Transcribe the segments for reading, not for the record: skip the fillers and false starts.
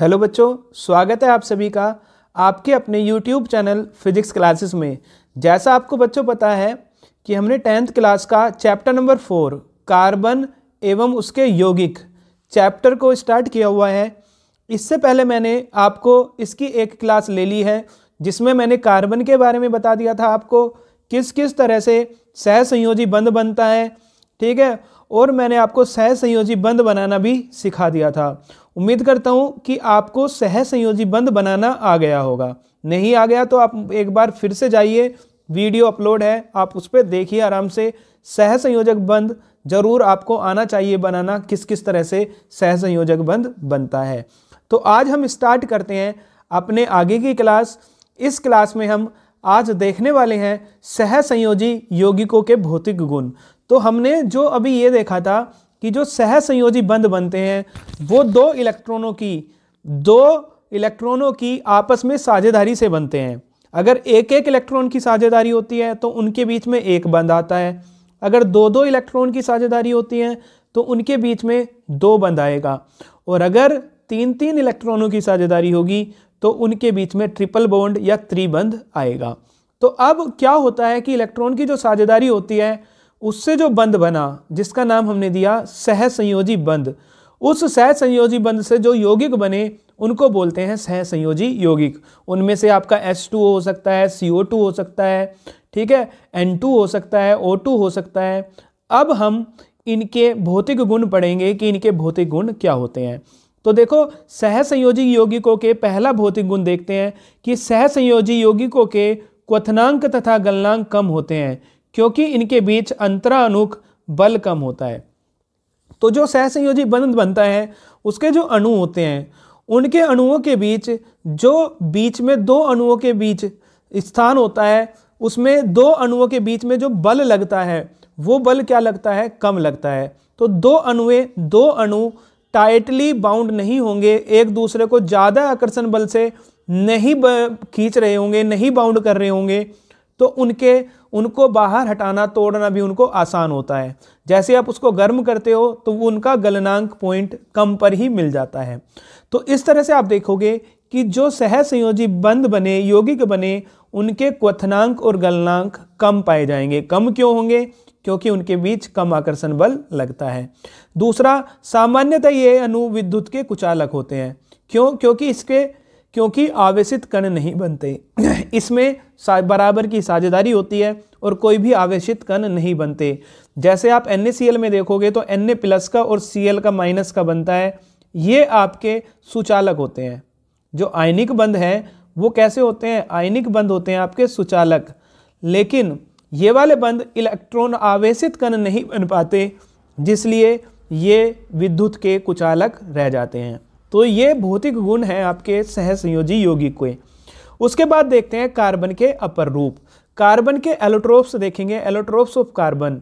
Hello बच्चों, स्वागत है आप सभी का आपके अपने YouTube चैनल फिजिक्स क्लासेस में। जैसा आपको बच्चों पता है कि हमने 10th क्लास का चैप्टर नंबर 4 कार्बन एवं उसके यौगिक चैप्टर को स्टार्ट किया हुआ है। इससे पहले मैंने आपको इसकी एक क्लास ले ली है जिसमें मैंने कार्बन के बारे में बता दिया था आपको किस किस तरह से सहसंयोजी बंध बनता है, ठीक है। और मैंने आपको सहसंयोजी बंध बनाना भी सिखा दिया था। उम्मीद करता हूं कि आपको सहसंयोजी बंध बनाना आ गया होगा। नहीं आ गया तो आप एक बार फिर से जाइए, वीडियो अपलोड है, आप उस पर देखिए आराम से। सहसंयोजक बंध जरूर आपको आना चाहिए बनाना, किस किस तरह से सहसंयोजक बंध बनता है। तो आज हम स्टार्ट करते हैं अपने आगे की क्लास। इस क्लास में हम आज देखने वाले हैं सहसंयोजी यौगिकों के भौतिक गुण। तो हमने जो अभी ये देखा था कि जो सहसंयोजी बंध बनते हैं वो दो इलेक्ट्रॉनों की आपस में साझेदारी से बनते हैं। अगर एक एक इलेक्ट्रॉन की साझेदारी होती है तो उनके बीच में एक बंध आता है। अगर दो दो इलेक्ट्रॉन की साझेदारी होती है तो उनके बीच में दो बंध आएगा। और अगर तीन तीन इलेक्ट्रॉनों की साझेदारी होगी तो उनके बीच में ट्रिपल बॉन्ड या त्रिबंध आएगा। तो अब क्या होता है कि इलेक्ट्रॉन की जो साझेदारी होती है उससे जो बंध बना जिसका नाम हमने दिया सहसंयोजी बंध, उस सहसंयोजी बंध से जो यौगिक बने उनको बोलते हैं सहसंयोजी यौगिक। उनमें से आपका H2O हो सकता है, CO2 हो सकता है, ठीक है, N2 हो सकता है, O2 हो सकता है। अब हम इनके भौतिक गुण पढ़ेंगे कि इनके भौतिक गुण क्या होते हैं। तो देखो, सहसंयोजी यौगिकों के पहला भौतिक गुण देखते हैं कि सहसंयोजी यौगिकों के क्वथनांक तथा गलनांक कम होते हैं क्योंकि इनके बीच अंतरानुक बल कम होता है। तो जो सहसंयोजी बंध बनता है उसके जो अणु होते हैं उनके अणुओं के बीच में दो अणुओं के बीच स्थान होता है, उसमें दो अणुओं के बीच में जो बल लगता है वो बल क्या लगता है, कम लगता है। तो दो अणु टाइटली बाउंड नहीं होंगे, एक दूसरे को ज़्यादा आकर्षण बल से नहीं खींच रहे होंगे, नहीं बाउंड कर रहे होंगे, तो उनको बाहर हटाना, तोड़ना भी उनको आसान होता है। जैसे आप उसको गर्म करते हो तो वो उनका गलनांक पॉइंट कम पर ही मिल जाता है। तो इस तरह से आप देखोगे कि जो सहसंयोजी बंध बने, यौगिक बने, उनके क्वथनांक और गलनांक कम पाए जाएंगे। कम क्यों होंगे? क्योंकि उनके बीच कम आकर्षण बल लगता है। दूसरा, सामान्यतः ये अणु विद्युत के कुचालक होते हैं। क्यों? क्योंकि आवेशित कण नहीं बनते। इसमें बराबर की साझेदारी होती है और कोई भी आवेशित कण नहीं बनते। जैसे आप NaCl में देखोगे तो Na+ का और Cl का माइनस का बनता है। ये आपके सुचालक होते हैं। जो आयनिक बंध है वो कैसे होते हैं? आयनिक बंध होते हैं आपके सुचालक। लेकिन ये वाले बंध इलेक्ट्रॉन आवेशित कण नहीं बन पाते, जिसलिए ये विद्युत के कुचालक रह जाते हैं। तो ये भौतिक गुण है आपके सहसंयोजी यौगिक के। उसके बाद देखते हैं कार्बन के अपर रूप। कार्बन के एलोट्रोप्स देखेंगे। Allotropes of carbon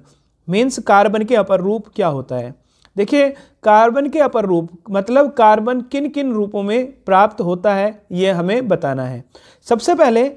means carbon के अपर रूप क्या होता है। देखिए, कार्बन के अपर रूप मतलब कार्बन किन किन रूपों में प्राप्त होता है ये हमें बताना है। सबसे पहले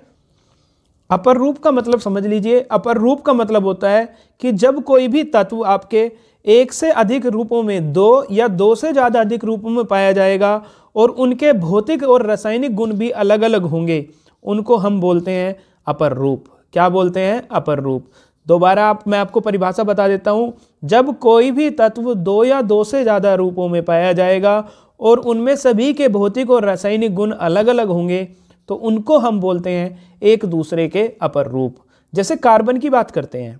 अपर रूप का मतलब समझ लीजिए। अपर रूप का मतलब होता है कि जब कोई भी तत्व आपके एक से अधिक रूपों में, दो या दो से ज़्यादा अधिक रूपों में पाया जाएगा और उनके भौतिक और रासायनिक गुण भी अलग अलग होंगे, उनको हम बोलते हैं अपर रूप। क्या बोलते हैं? अपर रूप। दोबारा मैं आपको परिभाषा बता देता हूँ। जब कोई भी तत्व दो या दो से ज़्यादा रूपों में पाया जाएगा और उनमें सभी के भौतिक और रासायनिक गुण अलग अलग होंगे तो उनको हम बोलते हैं एक दूसरे के अपर रूप। जैसे कार्बन की बात करते हैं,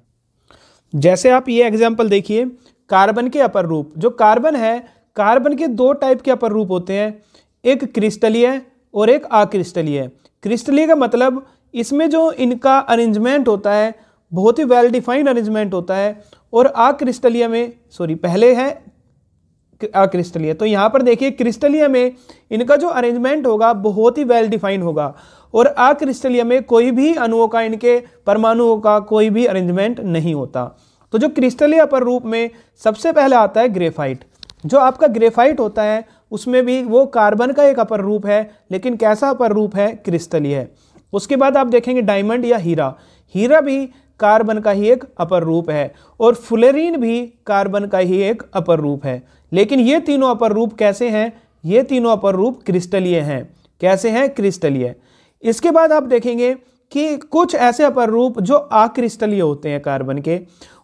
जैसे आप ये एग्जाम्पल देखिए, कार्बन के अपर रूप। जो कार्बन है, कार्बन के दो टाइप के अपर रूप होते हैं, एक क्रिस्टलीय और एक अक्रिस्टलीय। क्रिस्टलीय का मतलब इसमें जो इनका अरेंजमेंट होता है बहुत ही वेल डिफाइंड अरेंजमेंट होता है। और अक्रिस्टलीय में, पहले है अक्रिस्टलीय, तो यहाँ पर देखिए क्रिस्टलीय में इनका जो अरेंजमेंट होगा बहुत ही वेल डिफाइंड होगा और अक्रिस्टलीय में कोई भी अणुओं का, इनके परमाणुओं का कोई भी अरेंजमेंट नहीं होता। तो जो क्रिस्टलीय अपर रूप में सबसे पहले आता है ग्रेफाइट। जो आपका ग्रेफाइट होता है उसमें भी वो कार्बन का एक अपर रूप है, लेकिन कैसा अपर रूप है? क्रिस्टलीय। उसके बाद आप देखेंगे डायमंड या हीरा। हीरा भी कार्बन का ही एक अपर रूप है और फुलेरीन भी कार्बन का ही एक अपर रूप है। लेकिन ये तीनों अपर रूप कैसे हैं? ये तीनों अपर रूप क्रिस्टलीय हैं। कैसे हैं? क्रिस्टलीय। इसके बाद आप देखेंगे कि कुछ ऐसे अपर रूप जो अक्रिस्टलीय होते हैं कार्बन के,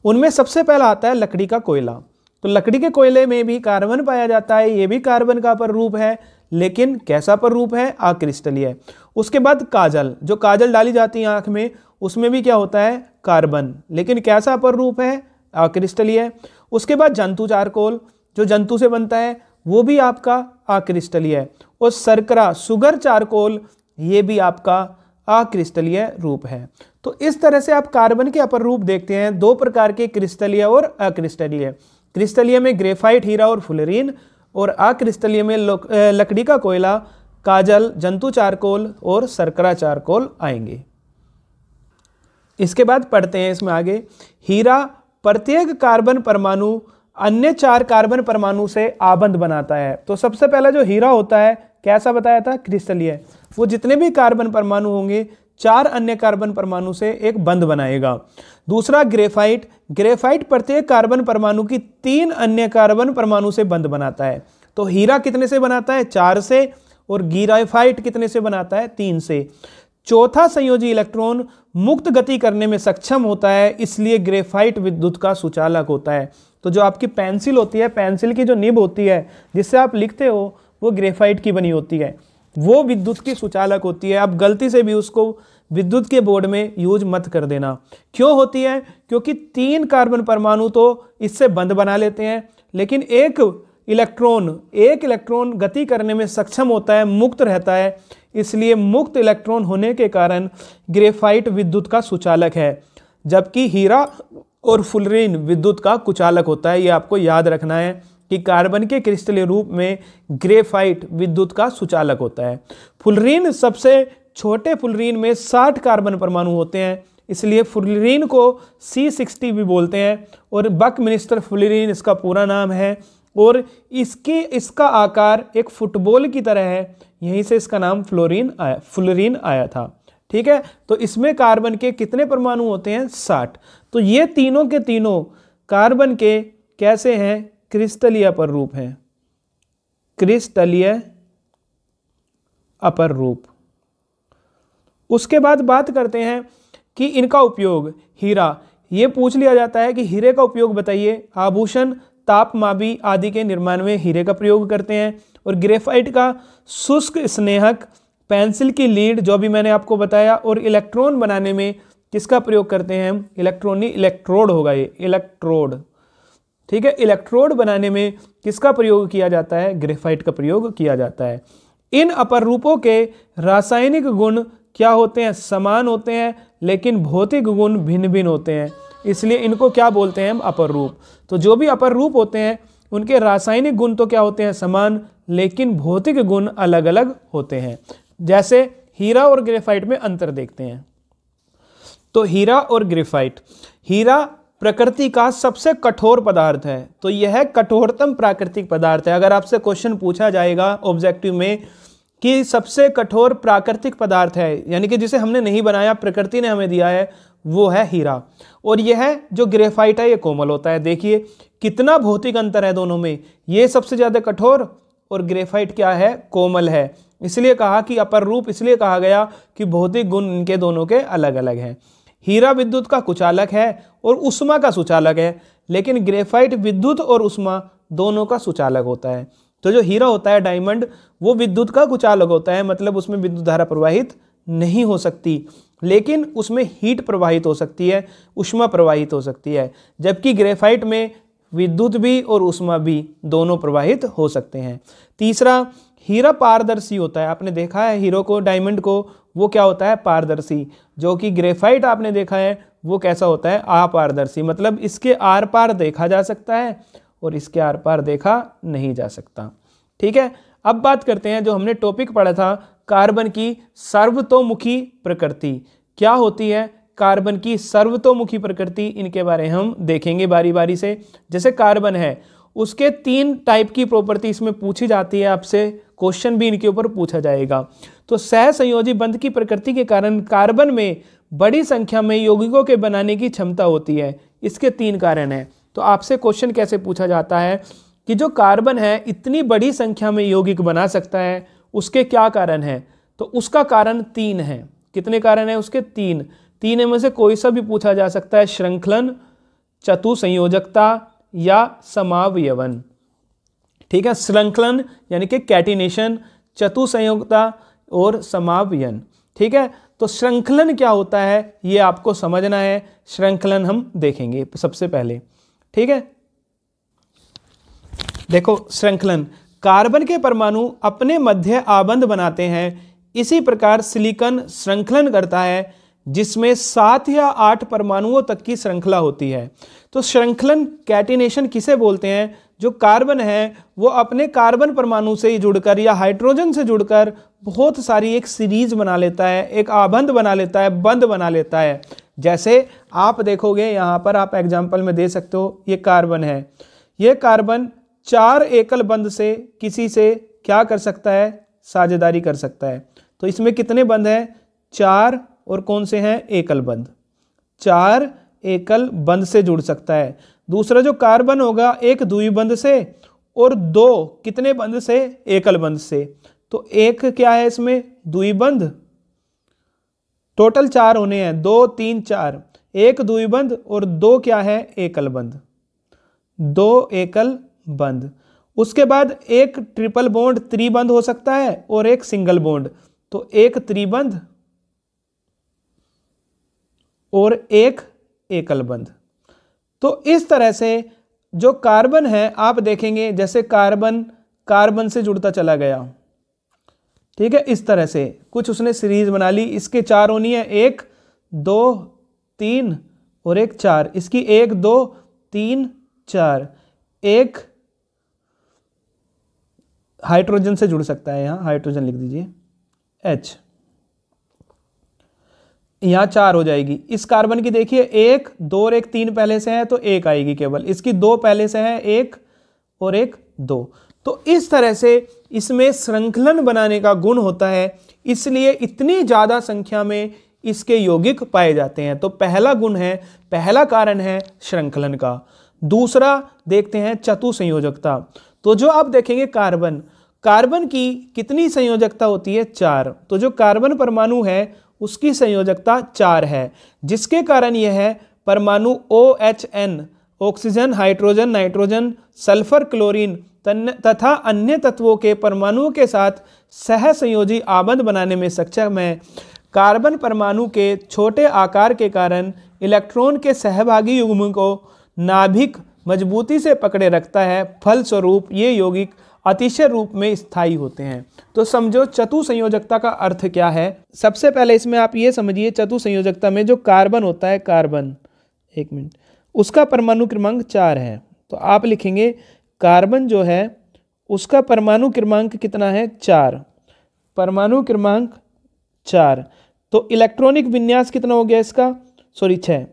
उनमें सबसे पहला आता है लकड़ी का कोयला। तो लकड़ी के कोयले में भी कार्बन पाया जाता है, ये भी कार्बन का अपर रूप है, लेकिन कैसा अपर रूप है? अक्रिस्टलीय। उसके बाद काजल, जो काजल डाली जाती है आंख में, उसमें भी क्या होता है? कार्बन, लेकिन कैसा अपर रूप है? अक्रिस्टलीय। उसके बाद जंतु चारकोल, जो जंतु से बनता है, वो भी आपका अक्रिस्टलीय है। और शर्करा, शुगर चारकोल, ये भी आपका अक्रिस्टलीय रूप है। तो इस तरह से आप कार्बन के अपर रूप देखते हैं, दो प्रकार के, क्रिस्टलीय और अक्रिस्टलीय। क्रिस्टलीय में ग्रेफाइट, हीरा और फुलरीन, और अक्रिस्टलीय में लकड़ी का कोयला, काजल, जंतु चारकोल और शर्करा चारकोल आएंगे। इसके बाद पढ़ते हैं इसमें आगे, हीरा प्रत्येक कार्बन परमाणु अन्य 4 कार्बन परमाणु से आबंध बनाता है। तो सबसे पहला जो हीरा होता है, कैसा बताया था? क्रिस्टलीय। वो जितने भी कार्बन परमाणु होंगे 4 अन्य कार्बन परमाणु से एक बंध बनाएगा। दूसरा ग्रेफाइट, ग्रेफाइट प्रत्येक कार्बन परमाणु की 3 अन्य कार्बन परमाणु से बंध बनाता है। तो हीरा कितने से बनाता है? 4 से, और ग्रेफाइट कितने से बनाता है? 3 से। चौथा संयोजी इलेक्ट्रॉन मुक्त गति करने में सक्षम होता है, इसलिए ग्रेफाइट विद्युत का सुचालक होता है। तो जो आपकी पेंसिल होती है, पेंसिल की जो निब होती है जिससे आप लिखते हो, वो ग्रेफाइट की बनी होती है, वो विद्युत की सुचालक होती है। आप गलती से भी उसको विद्युत के बोर्ड में यूज मत कर देना। क्यों होती है? क्योंकि 3 कार्बन परमाणु तो इससे बंध बना लेते हैं, लेकिन एक इलेक्ट्रॉन गति करने में सक्षम होता है, मुक्त रहता है, इसलिए मुक्त इलेक्ट्रॉन होने के कारण ग्रेफाइट विद्युत का सुचालक है, जबकि हीरा और फुलरीन विद्युत का कुचालक होता है। ये आपको याद रखना है कि कार्बन के क्रिस्टलीय रूप में ग्रेफाइट विद्युत का सुचालक होता है। फुलरीन, सबसे छोटे फुलरीन में 60 कार्बन परमाणु होते हैं, इसलिए फुलरीन को C60 भी बोलते हैं, और बकमिंस्टर फुलरीन इसका पूरा नाम है, और इसका आकार एक फुटबॉल की तरह है, यहीं से इसका नाम फुलरीन आया था। ठीक है, तो इसमें कार्बन के कितने परमाणु होते हैं? 60। तो ये तीनों के तीनों कार्बन के कैसे हैं? क्रिस्टलीय अपर रूप हैं, क्रिस्टलीय अपर रूप। उसके बाद बात करते हैं कि इनका उपयोग, हीरा, ये पूछ लिया जाता है कि हीरे का उपयोग बताइए। आभूषण, तापमापी आदि के निर्माण में हीरे का प्रयोग करते हैं। और ग्रेफाइट का शुष्क स्नेहक, पेंसिल की लीड, जो भी मैंने आपको बताया, और इलेक्ट्रॉन बनाने में किसका प्रयोग करते हैं हम? इलेक्ट्रोड होगा ये, इलेक्ट्रोड। ठीक है, इलेक्ट्रोड बनाने में किसका प्रयोग किया जाता है? ग्रेफाइट का प्रयोग किया जाता है। इन अपर रूपों के रासायनिक गुण क्या होते हैं? समान होते हैं, लेकिन भौतिक गुण भिन्न भिन्न होते हैं, इसलिए इनको क्या बोलते हैं हम? अपर रूप। तो जो भी अपर रूप होते हैं उनके रासायनिक गुण तो क्या होते हैं? समान, लेकिन भौतिक गुण अलग अलग होते हैं। जैसे हीरा और ग्रेफाइट में अंतर देखते हैं। तो हीरा और ग्रेफाइट, हीरा प्रकृति का सबसे कठोर पदार्थ है, तो यह कठोरतम प्राकृतिक पदार्थ है। अगर आपसे क्वेश्चन पूछा जाएगा ऑब्जेक्टिव में कि सबसे कठोर प्राकृतिक पदार्थ है, यानी कि जिसे हमने नहीं बनाया, प्रकृति ने हमें दिया है, वो है हीरा। और यह जो ग्रेफाइट है ये कोमल होता है। देखिए कितना भौतिक अंतर है दोनों में, ये सबसे ज़्यादा कठोर और ग्रेफाइट क्या है? कोमल है। इसलिए कहा कि अपर रूप, इसलिए कहा गया कि भौतिक गुण इनके दोनों के अलग अलग हैं। हीरा विद्युत का कुचालक है और उष्मा का सुचालक है, लेकिन ग्रेफाइट विद्युत और उष्मा दोनों का सुचालक होता है। तो जो हीरा होता है, डायमंड, वो विद्युत का कुचालक होता है, मतलब उसमें विद्युत धारा प्रवाहित नहीं हो सकती, लेकिन उसमें हीट प्रवाहित हो सकती है, उष्मा प्रवाहित हो सकती है। जबकि ग्रेफाइट में विद्युत भी और उष्मा भी दोनों प्रवाहित हो सकते हैं। तीसरा, हीरा पारदर्शी होता है। आपने देखा है हीरो को, डायमंड को, वो क्या होता है? पारदर्शी। जो कि ग्रेफाइट आपने देखा है वो कैसा होता है? अपारदर्शी, मतलब इसके आर पार देखा जा सकता है और इसके आर पार देखा नहीं जा सकता। ठीक है, अब बात करते हैं जो हमने टॉपिक पढ़ा था, कार्बन की सर्वतोमुखी प्रकृति। क्या होती है कार्बन की सर्वतोमुखी प्रकृति? इनके बारे में हम देखेंगे बारी बारी से। जैसे कार्बन है, उसके 3 टाइप की प्रॉपर्टी इसमें पूछी जाती है, आपसे क्वेश्चन भी इनके ऊपर पूछा जाएगा। तो सहसंयोजी बंध की प्रकृति के कारण कार्बन में बड़ी संख्या में यौगिकों के बनाने की क्षमता होती है। इसके 3 कारण हैं। तो आपसे क्वेश्चन कैसे पूछा जाता है कि जो कार्बन है इतनी बड़ी संख्या में यौगिक बना सकता है, उसके क्या कारण है? तो उसका कारण 3 है। कितने कारण है उसके? 3। 3 में से कोई सा भी पूछा जा सकता है, श्रृंखलन, चतुसंयोजकता या समावयवन। ठीक है, श्रृंखलन यानी कि कैटिनेशन, चतुसंयोजकता और समावयन। ठीक है, तो श्रृंखलन क्या होता है ये आपको समझना है। श्रृंखलन हम देखेंगे सबसे पहले। ठीक है, देखो श्रृंखलन, कार्बन के परमाणु अपने मध्य आबंध बनाते हैं। इसी प्रकार सिलिकॉन श्रृंखलन करता है जिसमें 7 या 8 परमाणुओं तक की श्रृंखला होती है। तो श्रृंखलन कैटिनेशन किसे बोलते हैं? जो कार्बन है वो अपने कार्बन परमाणु से ही जुड़कर या हाइड्रोजन से जुड़कर बहुत सारी एक सीरीज बना लेता है, एक आबंध बना लेता है, बंध बना लेता है। जैसे आप देखोगे यहाँ पर, आप एग्जाम्पल में दे सकते हो, ये कार्बन है, ये कार्बन 4 एकल बंध से किसी से क्या कर सकता है? साझेदारी कर सकता है। तो इसमें कितने बंध हैं? 4, और कौन से हैं? एकल बंध। 4 एकल बंध से जुड़ सकता है। दूसरा जो कार्बन होगा एक द्विबंध से, और 2 कितने बंध से? एकल बंध से। तो एक क्या है इसमें? द्विबंध। टोटल 4 होने हैं, 2 3 4, एक द्विबंध और 2 क्या है? एकल बंध। 2 एकल बंध। उसके बाद एक ट्रिपल बॉन्ड त्रिबंध हो सकता है और एक सिंगल बॉन्ड। तो एक त्रिबंध और एक एकल बंध। तो इस तरह से जो कार्बन है आप देखेंगे, जैसे कार्बन कार्बन से जुड़ता चला गया। ठीक है, इस तरह से कुछ उसने सीरीज बना ली। इसके 4 होनी है, 1 2 3 और एक 4। इसकी 1 2 3 4। एक हाइड्रोजन से जुड़ सकता है, यहां हाइड्रोजन लिख दीजिए, H। यहां 4 हो जाएगी। इस कार्बन की देखिए 1 2 और 1 3 पहले से है तो 1 आएगी केवल। इसकी 2 पहले से है, 1 और 1 2। तो इस तरह से इसमें श्रृंखलन बनाने का गुण होता है, इसलिए इतनी ज्यादा संख्या में इसके यौगिक पाए जाते हैं। तो पहला गुण है, पहला कारण है श्रृंखलन का। दूसरा देखते हैं चतुसंयोजकता। तो जो आप देखेंगे कार्बन, कार्बन की कितनी संयोजकता होती है? 4। तो जो कार्बन परमाणु है उसकी संयोजकता 4 है, जिसके कारण यह है परमाणु OHN, oxygen, hydrogen, nitrogen, sulphur, chlorine तथा अन्य तत्वों के परमाणुओं के साथ सहसंयोजी आबंध बनाने में सक्षम है। कार्बन परमाणु के छोटे आकार के कारण इलेक्ट्रॉन के सहभागी युग्म को नाभिक मजबूती से पकड़े रखता है। फलस्वरूप ये यौगिक अतिशय रूप में स्थायी होते हैं। तो समझो चतुसंयोजकता का अर्थ क्या है। सबसे पहले इसमें आप ये समझिए, चतुसंयोजकता में जो कार्बन होता है, कार्बन, एक मिनट, उसका परमाणु क्रमांक 4 है। तो आप लिखेंगे कार्बन जो है उसका परमाणु क्रमांक कितना है? 4। परमाणु क्रमांक 4। तो इलेक्ट्रॉनिक विन्यास कितना हो गया इसका? 6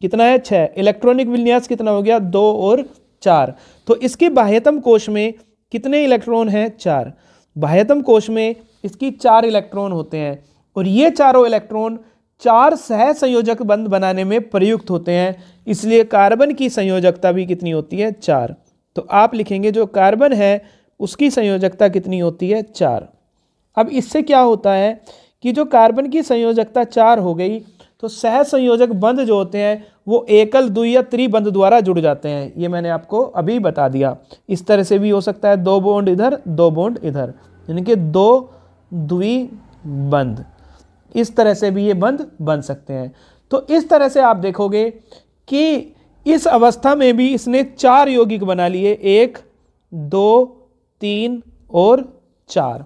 कितना है? 6। इलेक्ट्रॉनिक विन्यास कितना हो गया? 2 और 4। तो इसके बाह्यतम कोश में कितने इलेक्ट्रॉन हैं? 4। बाह्यतम कोश में इसकी 4 इलेक्ट्रॉन होते हैं, और ये चारों इलेक्ट्रॉन 4 सहसंयोजक बंध बनाने में प्रयुक्त होते हैं। इसलिए कार्बन की संयोजकता भी कितनी होती है? 4। तो आप लिखेंगे जो कार्बन है उसकी संयोजकता कितनी होती है? 4। अब इससे क्या होता है कि जो कार्बन की संयोजकता 4 हो गई, तो सहसंयोजक बंध जो होते हैं वो एकल, द्वि या त्रिबंध द्वारा जुड़ जाते हैं। ये मैंने आपको अभी बता दिया। इस तरह से भी हो सकता है, 2 बॉन्ड इधर 2 बॉन्ड इधर, यानी कि 2 द्विबंध। इस तरह से भी ये बंध बन सकते हैं। तो इस तरह से आप देखोगे कि इस अवस्था में भी इसने 4 यौगिक बना लिए, 1 2 3 और 4।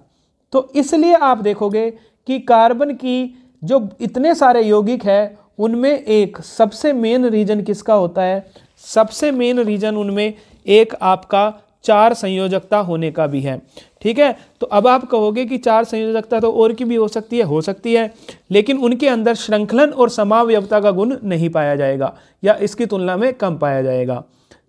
तो इसलिए आप देखोगे कि कार्बन की जो इतने सारे यौगिक है उनमें एक सबसे मेन रीजन किसका होता है? सबसे मेन रीजन उनमें एक आपका 4 संयोजकता होने का भी है। ठीक है, तो अब आप कहोगे कि 4 संयोजकता तो और की भी हो सकती है, लेकिन उनके अंदर श्रृंखलन और समावयवता का गुण नहीं पाया जाएगा, या इसकी तुलना में कम पाया जाएगा।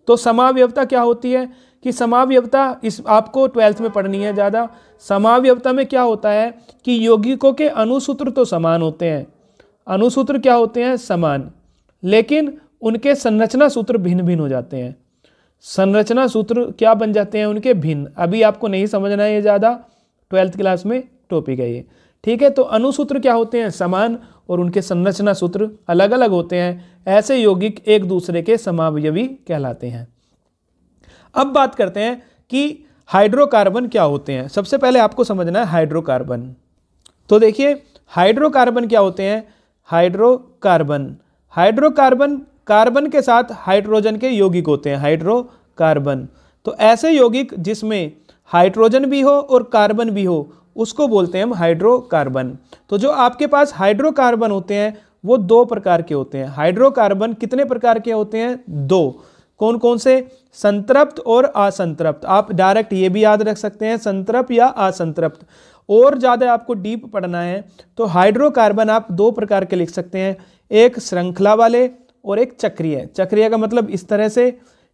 तो समावयवता क्या होती है कि समावयवता इस आपको 12th में पढ़नी है ज़्यादा। समावयवता में क्या होता है कि यौगिकों के अणुसूत्र तो समान होते हैं, अणुसूत्र क्या होते हैं? समान, लेकिन उनके संरचना सूत्र भिन्न भिन्न हो जाते हैं। संरचना सूत्र क्या बन जाते हैं उनके, भिन्न। अभी आपको नहीं समझना है ये ज़्यादा, 12th क्लास में टॉपिक है ये, ठीक है। तो अणुसूत्र क्या होते हैं, समान, और उनके संरचना सूत्र अलग अलग होते हैं। ऐसे यौगिक एक दूसरे के समावयवी कहलाते हैं। अब बात करते हैं कि हाइड्रोकार्बन क्या होते हैं। सबसे पहले आपको समझना है हाइड्रोकार्बन। तो देखिए हाइड्रोकार्बन क्या होते हैं। हाइड्रोकार्बन, हाइड्रोकार्बन कार्बन के साथ हाइड्रोजन के यौगिक होते हैं, हाइड्रोकार्बन। तो ऐसे यौगिक जिसमें हाइड्रोजन भी हो और कार्बन भी हो उसको बोलते हैं हम हाइड्रोकार्बन। तो जो आपके पास हाइड्रोकार्बन होते हैं वो दो प्रकार के होते हैं। हाइड्रोकार्बन कितने प्रकार के होते हैं, दो। कौन कौन से, संतृप्त और असंतृप्त। आप डायरेक्ट ये भी याद रख सकते हैं, संतृप्त या असंतृप्त। और ज़्यादा आपको डीप पढ़ना है तो हाइड्रोकार्बन आप दो प्रकार के लिख सकते हैं, एक श्रृंखला वाले और एक चक्रीय। चक्रीय का मतलब इस तरह से,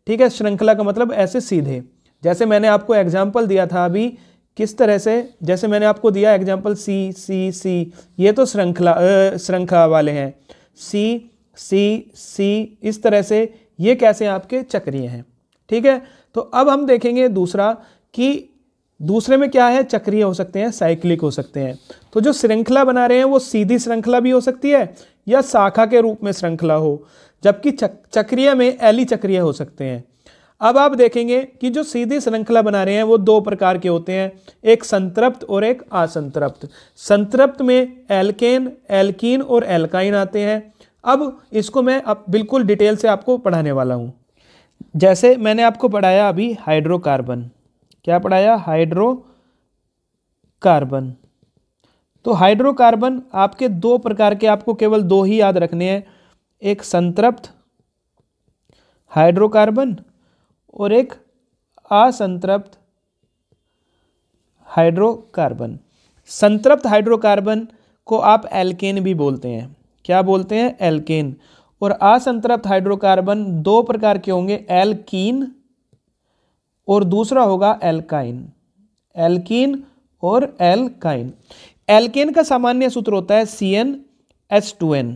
ठीक है, श्रृंखला का मतलब ऐसे सीधे। जैसे मैंने आपको एग्जाम्पल दिया था अभी, किस तरह से, जैसे मैंने आपको दिया एग्जाम्पल सी सी सी, ये तो श्रृंखला वाले हैं, सी सी सी, इस तरह से ये कैसे आपके चक्रीय हैं, ठीक है। तो अब हम देखेंगे दूसरा कि दूसरे में क्या है, चक्रीय हो सकते हैं, साइक्लिक हो सकते हैं। तो जो श्रृंखला बना रहे हैं वो सीधी श्रृंखला भी हो सकती है या शाखा के रूप में श्रृंखला हो, जबकि चक्रीय में एली चक्रीय हो सकते हैं। अब आप देखेंगे कि जो सीधी श्रृंखला बना रहे हैं वो दो प्रकार के होते हैं, एक संतृप्त और एक असंतृप्त। संतृप्त में एल्केन, एल्कीन और एल्काइन आते हैं। अब इसको मैं अब बिल्कुल डिटेल से आपको पढ़ाने वाला हूँ। जैसे मैंने आपको पढ़ाया अभी हाइड्रोकार्बन, क्या पढ़ाया, हाइड्रोकार्बन। तो हाइड्रोकार्बन आपके दो प्रकार के, आपको केवल दो ही याद रखने हैं, एक संतृप्त हाइड्रोकार्बन और एक असंतृप्त हाइड्रोकार्बन। संतृप्त हाइड्रोकार्बन को आप एल्केन भी बोलते हैं, क्या बोलते हैं, एल्केन। और असंतृप्त हाइड्रोकार्बन दो प्रकार के होंगे, एल्कीन और दूसरा होगा एल्काइन। एल्कीन और एल्काइन। एल्केन का सामान्य सूत्र होता है CnH2n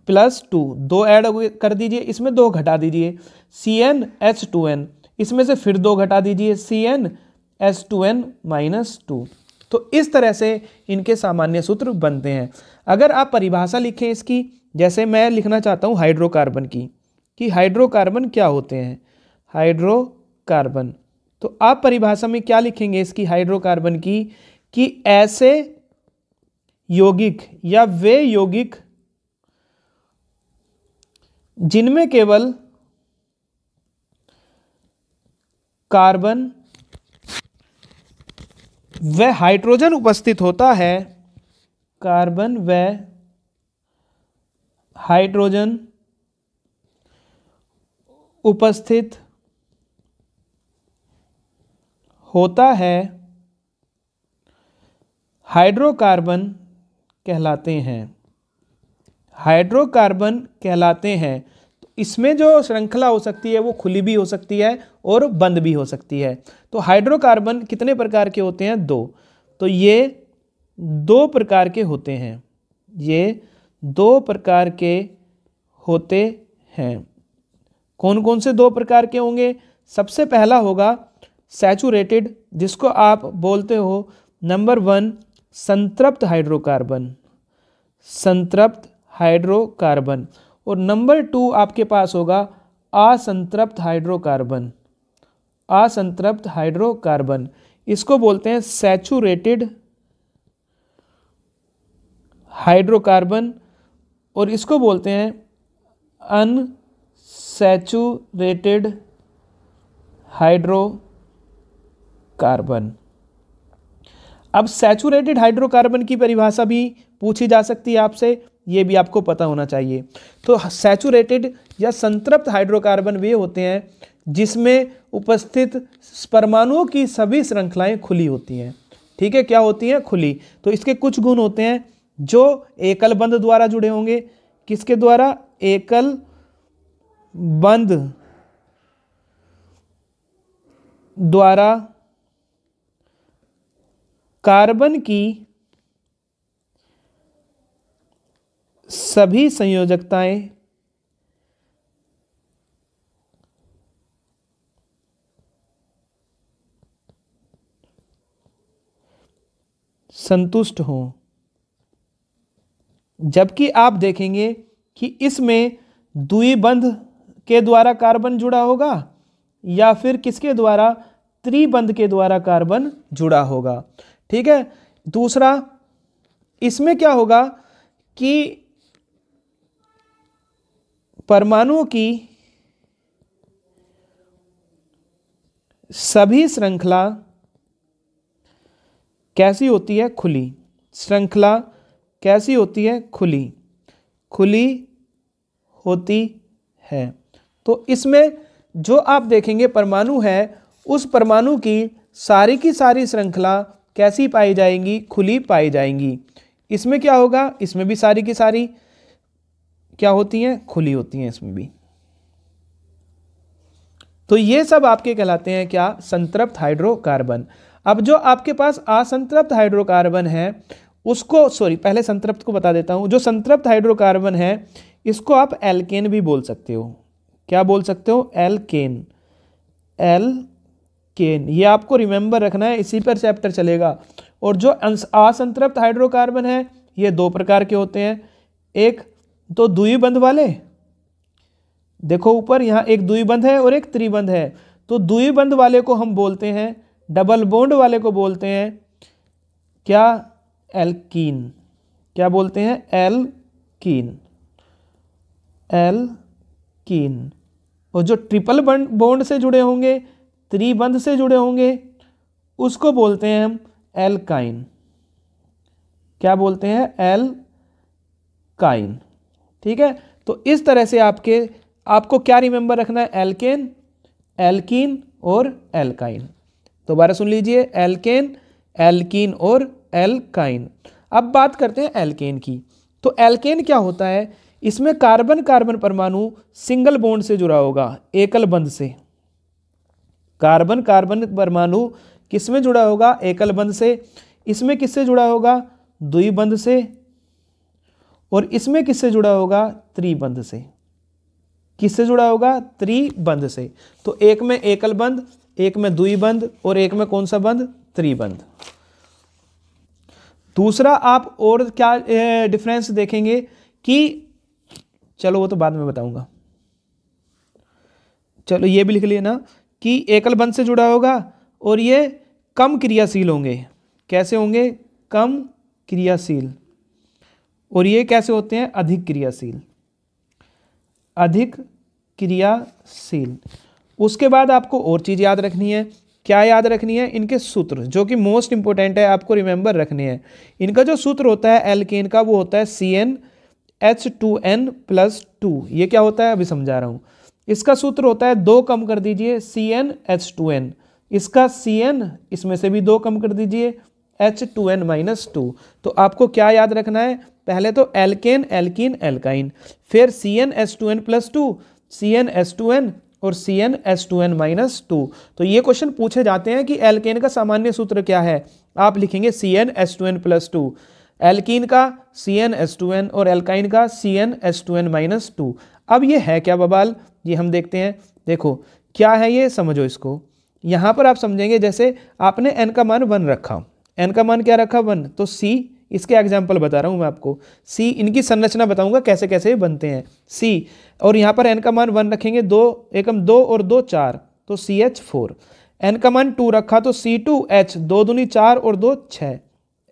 प्लस 2, दो ऐड कर दीजिए, इसमें दो घटा दीजिए, CnH2n, इसमें से फिर दो घटा दीजिए, CnH2n माइनस 2। तो इस तरह से इनके सामान्य सूत्र बनते हैं। अगर आप परिभाषा लिखें इसकी, जैसे मैं लिखना चाहता हूँ हाइड्रोकार्बन की, कि हाइड्रोकार्बन क्या होते हैं, हाइड्रोकार्बन, तो आप परिभाषा में क्या लिखेंगे इसकी, हाइड्रोकार्बन की, कि ऐसे यौगिक या वे यौगिक जिनमें केवल कार्बन व हाइड्रोजन उपस्थित होता है, कार्बन व हाइड्रोजन उपस्थित होता है, हाइड्रोकार्बन कहलाते हैं, हाइड्रोकार्बन कहलाते हैं। तो इसमें जो श्रृंखला हो सकती है वो खुली भी हो सकती है और बंद भी हो सकती है। तो हाइड्रोकार्बन कितने प्रकार के होते हैं, दो। तो ये दो प्रकार के होते हैं, ये दो प्रकार के होते हैं। कौन कौन से दो प्रकार के होंगे, सबसे पहला होगा सैचुरेटेड, जिसको आप बोलते हो नंबर 1 संतृप्त हाइड्रोकार्बन, संतृप्त हाइड्रोकार्बन। और नंबर 2 आपके पास होगा असंतृप्त हाइड्रोकार्बन, असंतृप्त हाइड्रोकार्बन। इसको बोलते हैं सैचुरेटेड हाइड्रोकार्बन और इसको बोलते हैं अनसैचुरेटेड हाइड्रोकार्बन। अब सैचुरेटेड हाइड्रोकार्बन की परिभाषा भी पूछी जा सकती है आपसे, ये भी आपको पता होना चाहिए। तो सैचुरेटेड या संतृप्त हाइड्रोकार्बन वे होते हैं जिसमें उपस्थित परमाणुओं की सभी श्रृंखलाएं खुली होती हैं, ठीक है, क्या होती हैं, खुली। तो इसके कुछ गुण होते हैं जो एकल बंध द्वारा जुड़े होंगे, किसके द्वारा, एकल बंध द्वारा कार्बन की सभी संयोजकताएं संतुष्ट हों। जबकि आप देखेंगे कि इसमें द्विबंध के द्वारा कार्बन जुड़ा होगा या फिर किसके द्वारा, त्रिबंध के द्वारा कार्बन जुड़ा होगा। ठीक है। दूसरा, इसमें क्या होगा कि परमाणुओं की सभी श्रृंखला कैसी होती है, खुली। श्रृंखला कैसी होती है, खुली, खुली होती है। तो इसमें जो आप देखेंगे परमाणु है, उस परमाणु की सारी श्रृंखला कैसी पाई जाएंगी, खुली पाई जाएंगी। इसमें क्या होगा, इसमें भी सारी की सारी क्या होती हैं, खुली होती हैं इसमें भी। तो ये सब आपके कहलाते हैं क्या, संतृप्त हाइड्रोकार्बन। अब जो आपके पास असंतृप्त हाइड्रोकार्बन है उसको, पहले संतृप्त को बता देता हूं। जो संतृप्त हाइड्रोकार्बन है इसको आप एल्केन भी बोल सकते हो। क्या बोल सकते हो, एल्केन। एल्केन, ये आपको रिमेंबर रखना है, इसी पर चैप्टर चलेगा। और जो असंतृप्त हाइड्रोकार्बन है ये दो प्रकार के होते हैं। एक तो द्विबंध वाले, देखो ऊपर यहाँ एक द्विबंध है और एक त्रिबंध है। तो द्विबंध वाले को हम बोलते हैं, डबल बॉन्ड वाले को बोलते हैं क्या, एल्कीन। क्या बोलते हैं, एल्कीन। एल्कीन। और जो ट्रिपल बॉन्ड से जुड़े होंगे, त्रिबंध से जुड़े होंगे, उसको बोलते हैं हम एल्काइन। क्या बोलते हैं, एल्काइन। ठीक है। तो इस तरह से आपको क्या रिमेंबर रखना है, एल्केन, एल्कीन और एल्काइन। दोबारा सुन लीजिए, एल्केन, एल्कीन और एल्काइन। अब बात करते हैं एल्केन की। तो एल्केन क्या होता है, इसमें कार्बन कार्बन परमाणु सिंगल बॉन्ड से जुड़ा होगा, एकल बंध से। कार्बन कार्बन परमाणु किस में जुड़ा होगा, एकल बंध से। इसमें किससे जुड़ा होगा, द्विबंध से। और इसमें किससे जुड़ा होगा, त्रिबंध से। किससे जुड़ा होगा, त्रिबंध से। तो एक में एकल बंध, एक में द्विबंध और एक में कौन सा बंध, त्रिबंध। दूसरा आप और क्या डिफरेंस देखेंगे कि, चलो वो तो बाद में बताऊंगा, चलो ये भी लिख लिया ना कि एकल बंध से जुड़ा होगा और ये कम क्रियाशील होंगे। कैसे होंगे, कम क्रियाशील। और ये कैसे होते हैं, अधिक क्रियाशील। अधिक क्रियाशील। उसके बाद आपको और चीज़ याद रखनी है। क्या याद रखनी है, इनके सूत्र, जो कि मोस्ट इंपॉर्टेंट है, आपको रिमेंबर रखने हैं। इनका जो सूत्र होता है एल्केन का, वो होता है CnH2n+2। ये क्या होता है, अभी समझा रहा हूँ। इसका सूत्र होता है 2 कम कर दीजिए CnH2n। इसका Cn, इसमें से भी 2 कम कर दीजिए H2n-2। तो आपको क्या याद रखना है, पहले तो एल्केन, एल्कीन, एल्काइन, फिर CnH2n+2, CnH2n और CnH2n-2। तो ये क्वेश्चन पूछे जाते हैं कि एल्केन का सामान्य सूत्र क्या है। आप लिखेंगे CnH2n+2, एल्कीन का CnH2n और एल्काइन का CnH2n-2। अब ये है क्या बवाल, ये हम देखते हैं। देखो क्या है ये, समझो इसको। यहाँ पर आप समझेंगे, जैसे आपने n का मान 1 रखा, n का मान क्या रखा, 1, तो C, इसके एग्जाम्पल बता रहा हूँ मैं आपको। C, इनकी संरचना बताऊंगा कैसे कैसे बनते हैं C। और यहाँ पर n का मान 1 रखेंगे, 2 एकम 2 और 2 4, तो CH4। n का मान 2 रखा तो C2H, 2 दूनी 4 और 2 6,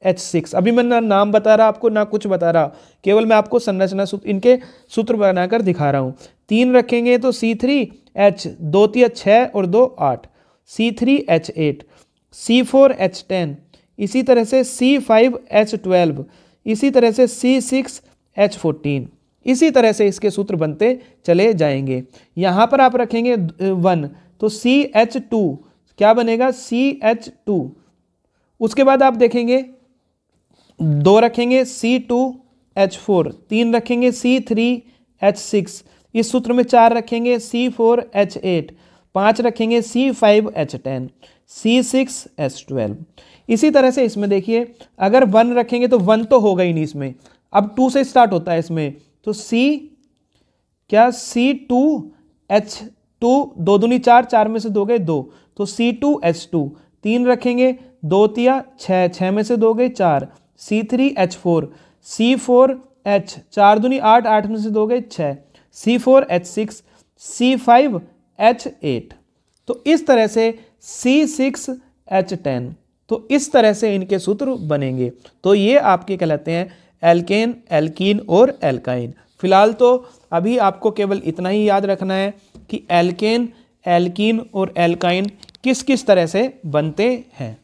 H6। अभी मैं ना नाम बता रहा आपको, ना कुछ बता रहा, केवल मैं आपको संरचना इनके सूत्र बनाकर दिखा रहा हूँ। 3 रखेंगे तो C3H, 2 3 6 और 2 8, C3H8, C4H10, इसी तरह से C5H12, इसी तरह से C6H14। इसी तरह से इसके सूत्र बनते चले जाएंगे। यहाँ पर आप रखेंगे 1 तो CH2 क्या बनेगा, CH2। उसके बाद आप देखेंगे 2 रखेंगे C2H4, 3 रखेंगे C3H6, इस सूत्र में 4 रखेंगे C4H8, 5 रखेंगे C5H10, C6H12। इसी तरह से इसमें देखिए, अगर 1 रखेंगे तो 1 तो होगा ही नहीं इसमें, अब 2 से स्टार्ट होता है इसमें, तो C2H2, 2 दूनी 4, 4 में से 2 गए 2, तो C2H2, 3 रखेंगे, 2 तिया 6, 6 में से 2 गए 4, C3H4, C4H 4 दूनी 8, 8 में से 2 गए 6, C4H6, C5H8। तो इस तरह से C6H10। तो इस तरह से इनके सूत्र बनेंगे। तो ये आपके कहलाते हैं एल्केन, एल्कीन और एल्काइन। फिलहाल तो अभी आपको केवल इतना ही याद रखना है कि एल्केन, एल्कीन और एल्काइन किस किस तरह से बनते हैं।